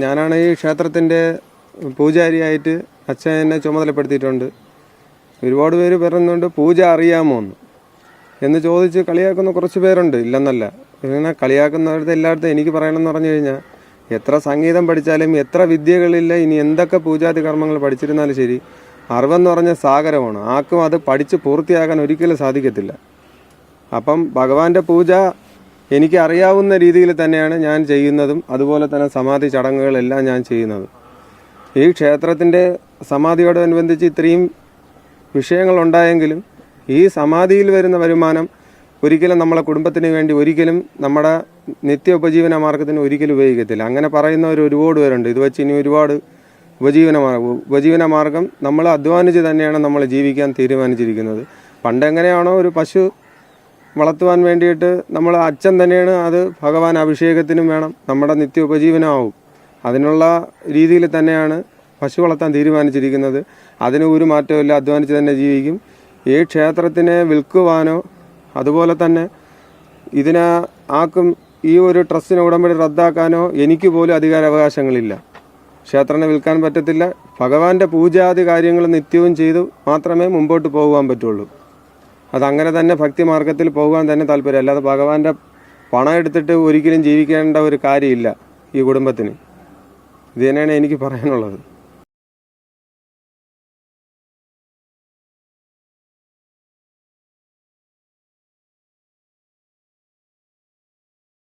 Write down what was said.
ഞാനാണ് ഈ ക്ഷേത്രത്തിൻ്റെ പൂജാരിയായിട്ട് അച്ഛൻ എന്നെ ചുമതലപ്പെടുത്തിയിട്ടുണ്ട്. ഒരുപാട് പേര് പറയുന്നുണ്ട് പൂജ അറിയാമോ എന്ന് ചോദിച്ച് കളിയാക്കുന്ന കുറച്ച് പേരുണ്ട്, ഇല്ലെന്നല്ല. ഇങ്ങനെ കളിയാക്കുന്നവരുടെ എല്ലായിടത്തും എനിക്ക് പറയണമെന്ന് പറഞ്ഞു കഴിഞ്ഞാൽ, എത്ര സംഗീതം പഠിച്ചാലും എത്ര വിദ്യകളില്ല, ഇനി എന്തൊക്കെ പൂജാതി കർമ്മങ്ങൾ പഠിച്ചിരുന്നാലും ശരി, അറിവെന്ന് പറഞ്ഞ സാഗരമാണ്. ആർക്കും അത് പഠിച്ച് പൂർത്തിയാക്കാൻ ഒരിക്കലും സാധിക്കത്തില്ല. അപ്പം ഭഗവാന്റെ പൂജ എനിക്ക് അറിയാവുന്ന രീതിയിൽ തന്നെയാണ് ഞാൻ ചെയ്യുന്നതും, അതുപോലെ തന്നെ സമാധി ചടങ്ങുകളെല്ലാം ഞാൻ ചെയ്യുന്നതും. ഈ ക്ഷേത്രത്തിൻ്റെ സമാധിയോടനുബന്ധിച്ച് ഇത്രയും വിഷയങ്ങളുണ്ടായെങ്കിലും ഈ സമാധിയിൽ വരുന്ന വരുമാനം ഒരിക്കലും നമ്മളെ കുടുംബത്തിന് വേണ്ടി, ഒരിക്കലും നമ്മുടെ നിത്യ ഉപജീവന മാർഗത്തിന് ഒരിക്കലും ഉപയോഗിക്കത്തില്ല. അങ്ങനെ പറയുന്നവർ ഒരുപാട് പേരുണ്ട്. ഇത് വെച്ച് ഇനി ഒരുപാട് ഉപജീവന മാർഗം നമ്മൾ അധ്വാനിച്ച് തന്നെയാണ് നമ്മൾ ജീവിക്കാൻ തീരുമാനിച്ചിരിക്കുന്നത്. പണ്ടെങ്ങനെയാണോ ഒരു പശു വളർത്തുവാൻ വേണ്ടിയിട്ട് നമ്മൾ അച്ഛൻ തന്നെയാണ് അത് ഭഗവാൻ അഭിഷേകത്തിനും വേണം, നമ്മുടെ നിത്യ ഉപജീവനമാവും. അതിനുള്ള രീതിയിൽ തന്നെയാണ് പശു വളർത്താൻ തീരുമാനിച്ചിരിക്കുന്നത്. അതിന് ഒരു മാറ്റമില്ല, അധ്വാനിച്ച് തന്നെ ജീവിക്കും. ഈ ക്ഷേത്രത്തിനെ വിൽക്കുവാനോ അതുപോലെ തന്നെ ഇതിനെ ഈ ഒരു ട്രസ്റ്റിനെ ഉടമ്പടി റദ്ദാക്കാനോ എനിക്ക് പോലും അധികാരാവകാശങ്ങളില്ല. ക്ഷേത്രനെ വിൽക്കാൻ പറ്റത്തില്ല. ഭഗവാന്റെ പൂജാതി കാര്യങ്ങൾ നിത്യവും ചെയ്തു മാത്രമേ മുമ്പോട്ട് പോകുവാൻ പറ്റുള്ളൂ. അതങ്ങനെ തന്നെ ഭക്തി മാർഗത്തിൽ പോകാൻ തന്നെ താല്പര്യം. അല്ലാതെ ഭഗവാന്റെ പണം എടുത്തിട്ട് ഒരിക്കലും ജീവിക്കേണ്ട ഒരു കാര്യമില്ല ഈ കുടുംബത്തിന്. ഇത് തന്നെയാണ് എനിക്ക് പറയാനുള്ളത്.